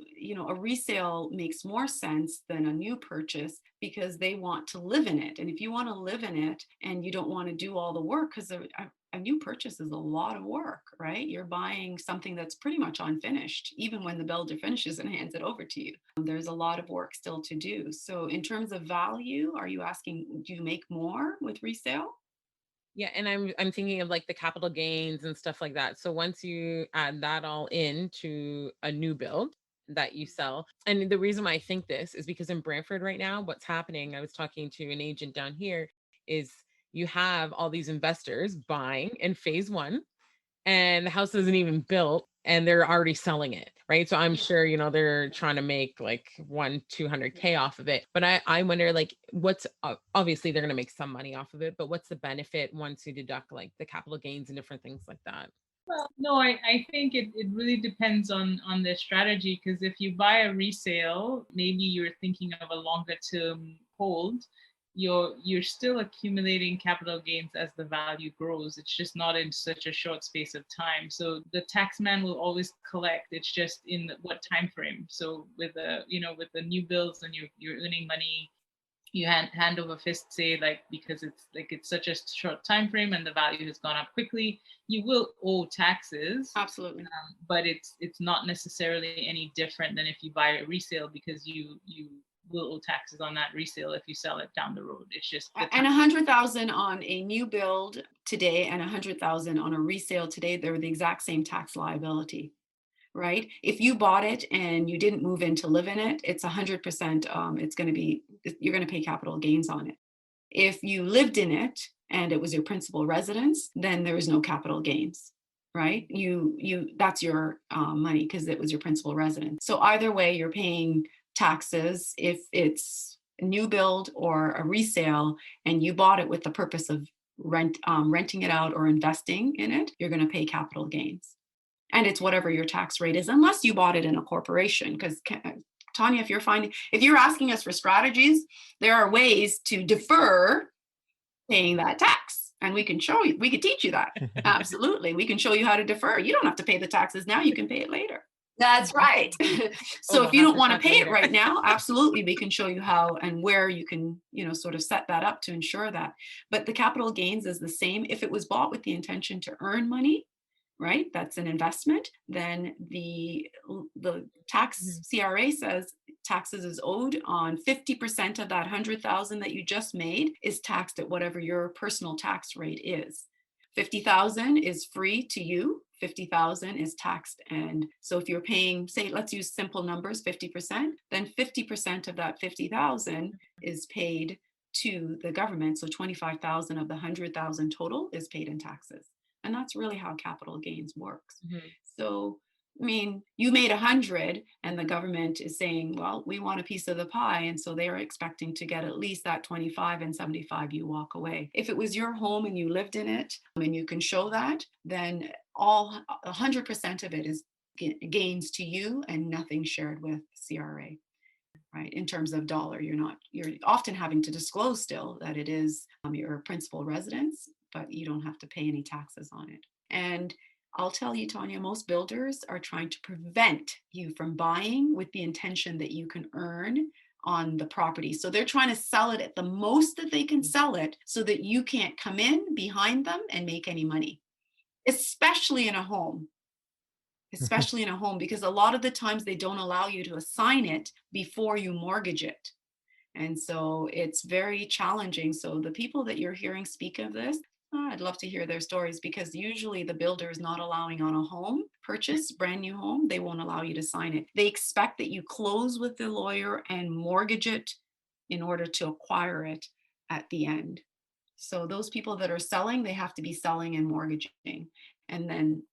a resale makes more sense than a new purchase, because they want to live in it. And if you want to live in it and you don't want to do all the work, because a new purchase is a lot of work, right? You're buying something that's pretty much unfinished, even when the builder finishes and hands it over to you. There's a lot of work still to do. So in terms of value, are you asking, do you make more with resale? Yeah, and I'm thinking of like the capital gains and stuff like that. So once you add that all into a new build that you sell, and the reason why I think this is because in Brantford right now, what's happening, I was talking to an agent down here, is you have all these investors buying in phase one, and the house isn't even built and they're already selling it, right? So I'm sure, they're trying to make like 200K off of it. But I wonder, like, what's obviously they're going to make some money off of it, but what's the benefit once you deduct like the capital gains and different things like that? Well, no, I think it really depends on the strategy, because if you buy a resale, maybe you're thinking of a longer term hold. you're still accumulating capital gains as the value grows. It's just not in such a short space of time. So the tax man will always collect. It's just in what time frame. So with the new bills, and you're earning money, you hand over fist, say, like, because it's such a short time frame and the value has gone up quickly, you will owe taxes. Absolutely. But it's not necessarily any different than if you buy a resale, because you will owe taxes on that resale if you sell it down the road. It's just and 100,000 on a new build today and 100,000 on a resale today, they're the exact same tax liability, right? If you bought it and you didn't move in to live in it, it's 100%. You're going to pay capital gains on it. If you lived in it and it was your principal residence, then there is no capital gains, right? That's your money because it was your principal residence. So either way, you're paying taxes if it's a new build or a resale, and you bought it with the purpose of renting it out or investing in it, you're going to pay capital gains. And it's whatever your tax rate is, unless you bought it in a corporation. Because Tanya, if you're asking us for strategies, there are ways to defer paying that tax. And we can teach you that. Absolutely. We can show you how to defer. You don't have to pay the taxes now. You can pay it later. That's right. So if you don't want to pay it right now, absolutely, we can show you how and where you can, sort of set that up to ensure that. But the capital gains is the same. If it was bought with the intention to earn money, right? That's an investment. Then the tax CRA says taxes is owed on 50% of that 100,000 that you just made is taxed at whatever your personal tax rate is. 50,000 is free to you. 50,000 is taxed. And so if you're paying, say, let's use simple numbers, 50%, then 50% of that 50,000 is paid to the government. So 25,000 of the 100,000 total is paid in taxes. And that's really how capital gains works. Mm-hmm. So, you made 100 and the government is saying, well, we want a piece of the pie. And so they're expecting to get at least that 25, and 75 you walk away. If it was your home and you lived in it and you can show that, then 100% of it is gains to you and nothing shared with CRA. Right. In terms of dollar, you're often having to disclose still that it is your principal residence, but you don't have to pay any taxes on it. And I'll tell you, Tanya, most builders are trying to prevent you from buying with the intention that you can earn on the property. So they're trying to sell it at the most that they can sell it so that you can't come in behind them and make any money, especially in a home. Because a lot of the times they don't allow you to assign it before you mortgage it. And so it's very challenging. So the people that you're hearing speak of this, I'd love to hear their stories, because usually the builder is not allowing on a home purchase, brand new home, they won't allow you to sign it. They expect that you close with the lawyer and mortgage it in order to acquire it at the end. So those people that are selling, they have to be selling and mortgaging. And then,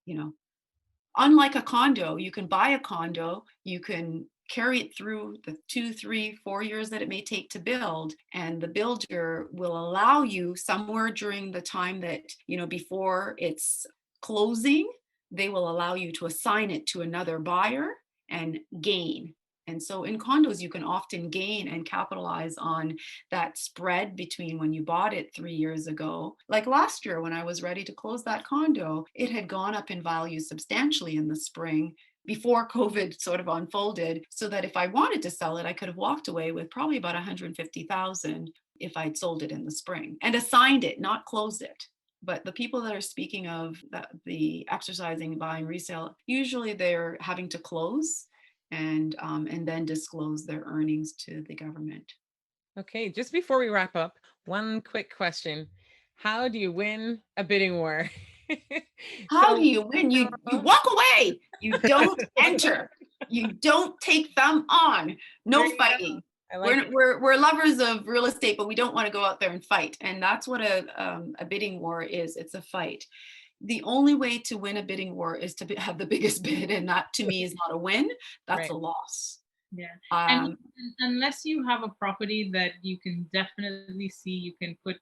unlike a condo, you can buy a condo, you can carry it through the 2, 3, 4 years that it may take to build. And the builder will allow you somewhere during the time that, before it's closing, they will allow you to assign it to another buyer and gain. And so in condos, you can often gain and capitalize on that spread between when you bought it 3 years ago. Like last year, when I was ready to close that condo, it had gone up in value substantially in the spring before COVID sort of unfolded, so that if I wanted to sell it, I could have walked away with probably about 150,000 if I'd sold it in the spring and assigned it, not closed it. But the people that are speaking of the exercising, buying, resale, usually they're having to close and then disclose their earnings to the government. Okay, just before we wrap up, one quick question. How do you win a bidding war? How do you win? You walk away. You don't enter. You don't take them on. No fighting. We're lovers of real estate, but we don't want to go out there and fight. And that's what a bidding war is. It's a fight. The only way to win a bidding war is to have the biggest bid, and that to me is not a win. That's a loss. Yeah. And unless you have a property that you can definitely see, you can put,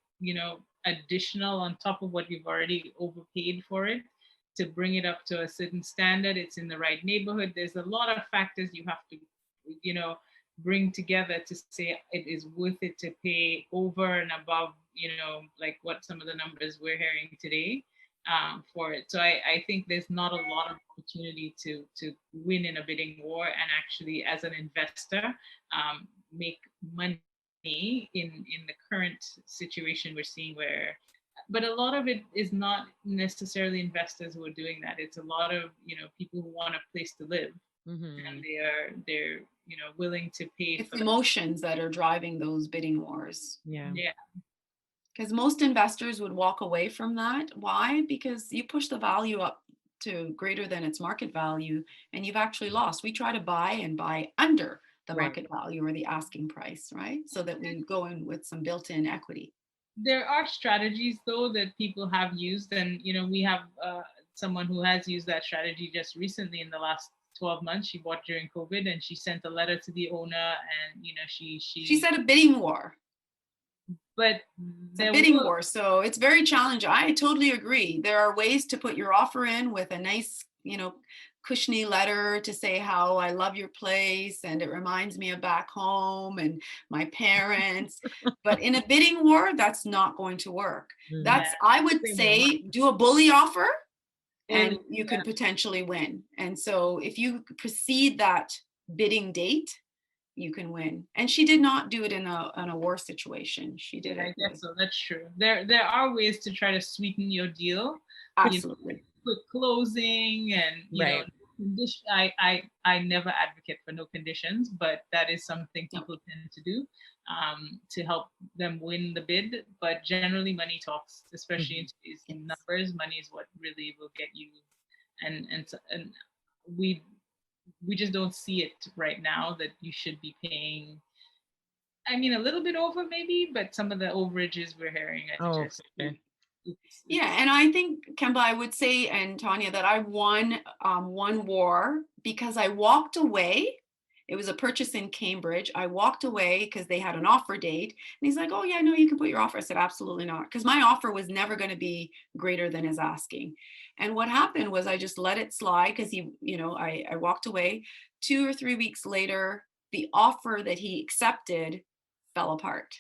additional on top of what you've already overpaid for it to bring it up to a certain standard, it's in the right neighborhood. There's a lot of factors you have to, bring together to say it is worth it to pay over and above, like what some of the numbers we're hearing today for it. So I think there's not a lot of opportunity to win in a bidding war and actually as an investor make money in the current situation we're seeing but a lot of it is not necessarily investors who are doing that. It's a lot of people who want a place to live, and they're willing to pay. It's emotions that are driving those bidding wars. Yeah. Because most investors would walk away from that. Why? Because you push the value up to greater than its market value, and you've actually lost. We try to buy under the market value or the asking price, right? So that we go in with some built-in equity. There are strategies though that people have used, and we have someone who has used that strategy just recently in the last 12 months. She bought during COVID, and she sent a letter to the owner, and she said a bidding war. But it's a bidding war, so it's very challenging. I totally agree. There are ways to put your offer in with a nice, cushiony letter to say how I love your place and it reminds me of back home and my parents. But in a bidding war, that's not going to work. I would say, do a bully offer and you could potentially win. And so if you precede that bidding date, you can win. And she did not do it in a war situation. She did it. I guess so. That's true. There are ways to try to sweeten your deal. Absolutely. Quick closing and condition. I never advocate for no conditions, but that is something people tend to do to help them win the bid. But generally, money talks, especially in today's numbers. Money is what really will get you. And we just don't see it right now that you should be paying. I mean, a little bit over maybe, but some of the overages we're hearing. Yeah, and I think, Kemba, I would say, and Tanya, that I won one war because I walked away. It was a purchase in Cambridge. I walked away because they had an offer date. And he's like, oh, yeah, no, you can put your offer. I said, absolutely not. Because my offer was never going to be greater than his asking. And what happened was I just let it slide because I walked away. 2 or 3 weeks later, the offer that he accepted fell apart.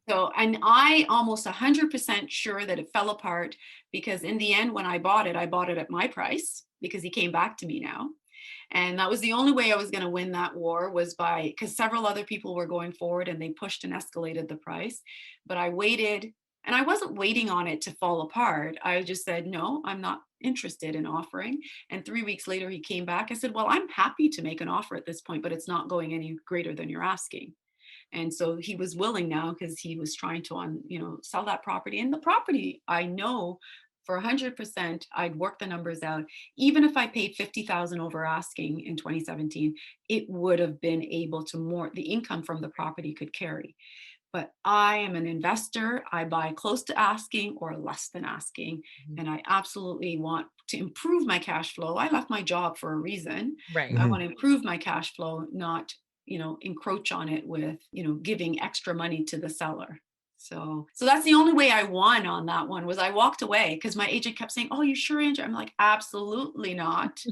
So, and I almost 100% sure that it fell apart because in the end, when I bought it at my price because he came back to me now. And that was the only way I was going to win that war was because several other people were going forward and they pushed and escalated the price. But I waited, and I wasn't waiting on it to fall apart. I just said, no, I'm not interested in offering. And 3 weeks later, he came back. I said, well, I'm happy to make an offer at this point, but it's not going any greater than you're asking. And so he was willing now because he was trying to, sell that property. And the property, I know for 100%, I'd work the numbers out. Even if I paid $50,000 over asking in 2017, it would have been able to the income from the property could carry. But I am an investor. I buy close to asking or less than asking. And I absolutely want to improve my cash flow. I left my job for a reason. Right. I want to improve my cash flow, not encroach on it with, giving extra money to the seller. So that's the only way I won on that one was I walked away because my agent kept saying, oh, you sure, Andrea? I'm like, absolutely not.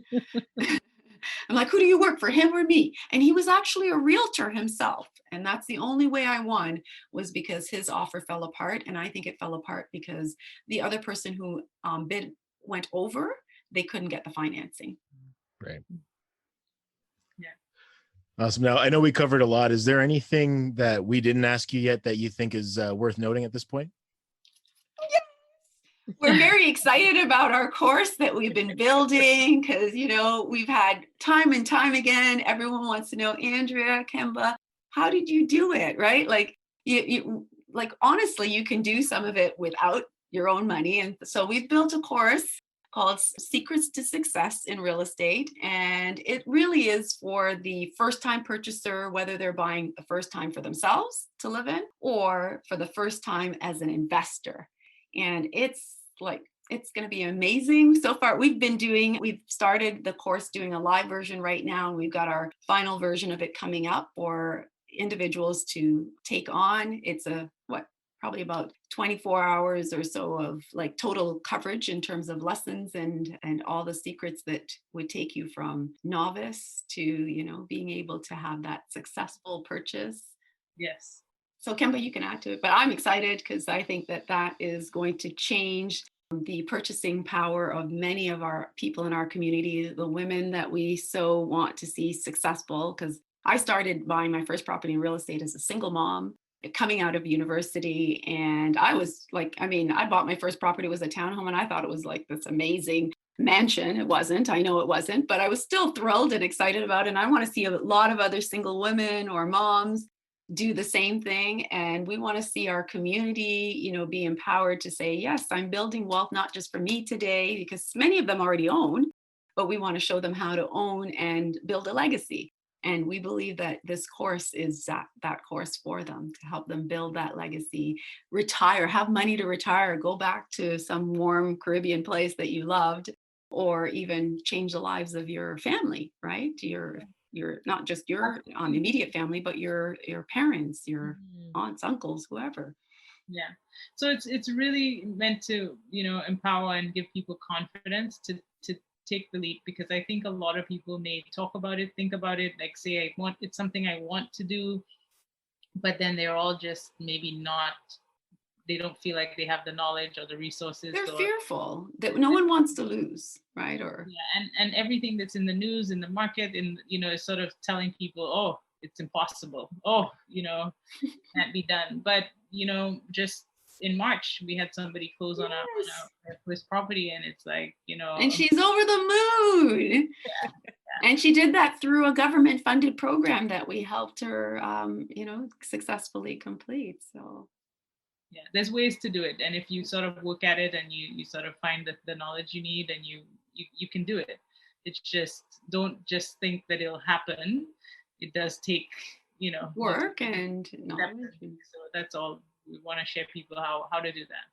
I'm like, who do you work for, him or me? And he was actually a realtor himself. And that's the only way I won was because his offer fell apart. And I think it fell apart because the other person who bid went over, they couldn't get the financing. Right. Awesome. Now, I know we covered a lot. Is there anything that we didn't ask you yet that you think is worth noting at this point? Yes. We're very excited about our course that we've been building because, we've had time and time again. Everyone wants to know, Andrea, Kemba, how did you do it? Right? Like, you honestly, you can do some of it without your own money. And so we've built a course called Secrets to Success in Real Estate. And it really is for the first-time purchaser, whether they're buying the first time for themselves to live in or for the first time as an investor. And it's going to be amazing. So far, we've started the course doing a live version right now. And we've got our final version of it coming up for individuals to take on. It's probably about 24 hours or so of like total coverage in terms of lessons and all the secrets that would take you from novice to, you know, being able to have that successful purchase. Yes. So Kemba, you can add to it, but I'm excited because I think that that is going to change the purchasing power of many of our people in our community, the women that we so want to see successful. Because I started buying my first property in real estate as a single mom coming out of university. And I was like, I mean, I bought my first property, was a townhome, and I thought it was like this amazing mansion. It wasn't, I know it wasn't, but I was still thrilled and excited about it. And I want to see a lot of other single women or moms do the same thing. And we want to see our community, you know, be empowered to say, yes, I'm building wealth, not just for me today, because many of them already own, but we want to show them how to own and build a legacy. And we believe that this course is that course for them, to help them build that legacy, retire, have money to retire, go back to some warm Caribbean place that you loved, or even change the lives of your family, right? Your not just your immediate family, but your parents, your aunts, uncles, whoever. Yeah. So it's really meant to, you know, empower and give people confidence to take the leap, because I think a lot of people may talk about it, think about it, like say it's something I want to do, but then they're all just maybe not, they don't feel like they have the knowledge or the resources. They're fearful that no one wants to lose, right? Or yeah, and everything that's in the news, in the market, in, you know, is sort of telling people, oh, it's impossible. Oh, you know, can't be done. But, you know, just in March, we had somebody close on our first property, and it's like, you know. And she's over the moon. Yeah. And she did that through a government funded program that we helped her, you know, successfully complete. So. Yeah, there's ways to do it. And if you sort of look at it and you sort of find the knowledge you need, and you can do it. It's just, don't just think that it'll happen. It does take, you know, work and knowledge. So that's all. We want to share people how to do that.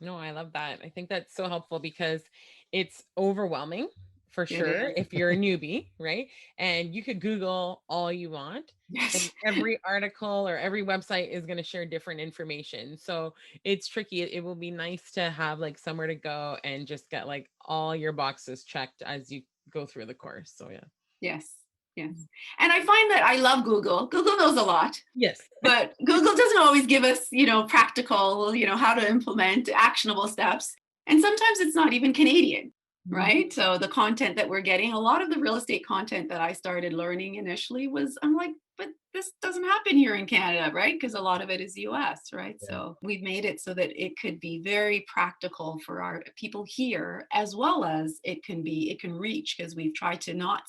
No, I love that. I think that's so helpful because it's overwhelming for sure if you're a newbie, right? And you could Google all you want. Yes. And every article or every website is going to share different information. So it's tricky. It will be nice to have like somewhere to go and just get like all your boxes checked as you go through the course. So yeah. Yes. Yes. And I find that I love Google. Google knows a lot. Yes. But Google doesn't always give us, you know, practical, you know, how to implement actionable steps. And sometimes it's not even Canadian, right? So the content that we're getting, a lot of the real estate content that I started learning initially was, I'm like, but this doesn't happen here in Canada, right? Because a lot of it is US, right? Yeah. So we've made it so that it could be very practical for our people here, as well as it can reach, because we've tried to not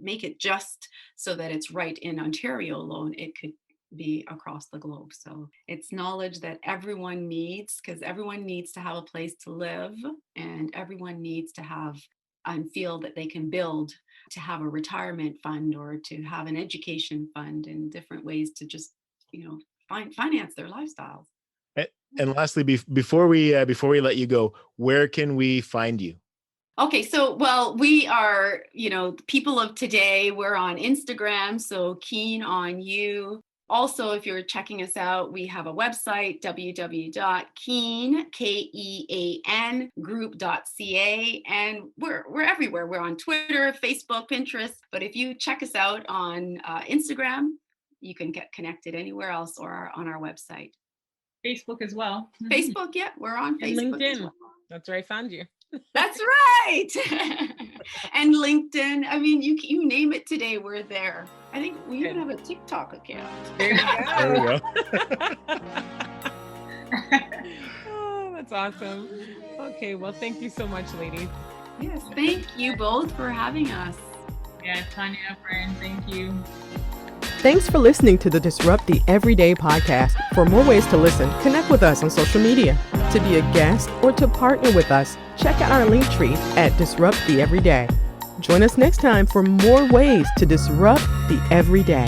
make it just so that it's right in Ontario alone. It could be across the globe. So it's knowledge that everyone needs, because everyone needs to have a place to live, and everyone needs to have and feel that they can build, to have a retirement fund or to have an education fund, and different ways to just, you know, finance their lifestyles. And lastly, before we let you go, where can we find you? Okay, so, well, we are, you know, people of today. We're on Instagram, so KEAN on You. Also, if you're checking us out, we have a website, www.kean.group.ca, and we're everywhere. We're on Twitter, Facebook, Pinterest. But if you check us out on Instagram, you can get connected anywhere else or on our website. Facebook as well. Facebook, yeah, we're on Facebook. And LinkedIn. As well. That's where I found you. That's right. And LinkedIn. I mean, you name it today, we're there. I think we even have a TikTok account. There you go. There we go. Oh, that's awesome. Okay, well, thank you so much, ladies. Yes, thank you both for having us. Yeah, Tanya, friend, thank you. Thanks for listening to the Disrupt the Everyday podcast. For more ways to listen, connect with us on social media. To be a guest or to partner with us, check out our link tree at Disrupt the Everyday. Join us next time for more ways to disrupt the everyday.